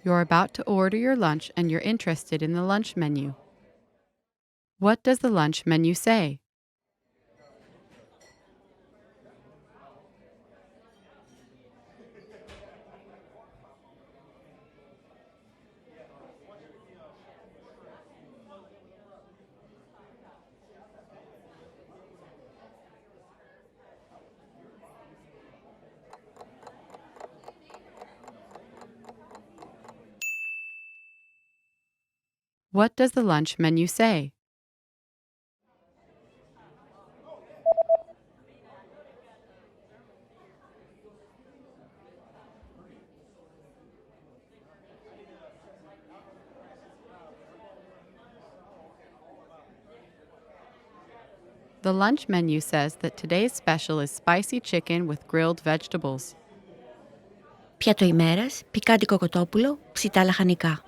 You're about to order your lunch and you're interested in the lunch menu. What does the lunch menu say? What does the lunch menu say? The lunch menu says that today's special is spicy chicken with grilled vegetables. Πιάτο ημέρας, πικάντικο κοτόπουλο, ψητά λαχανικά.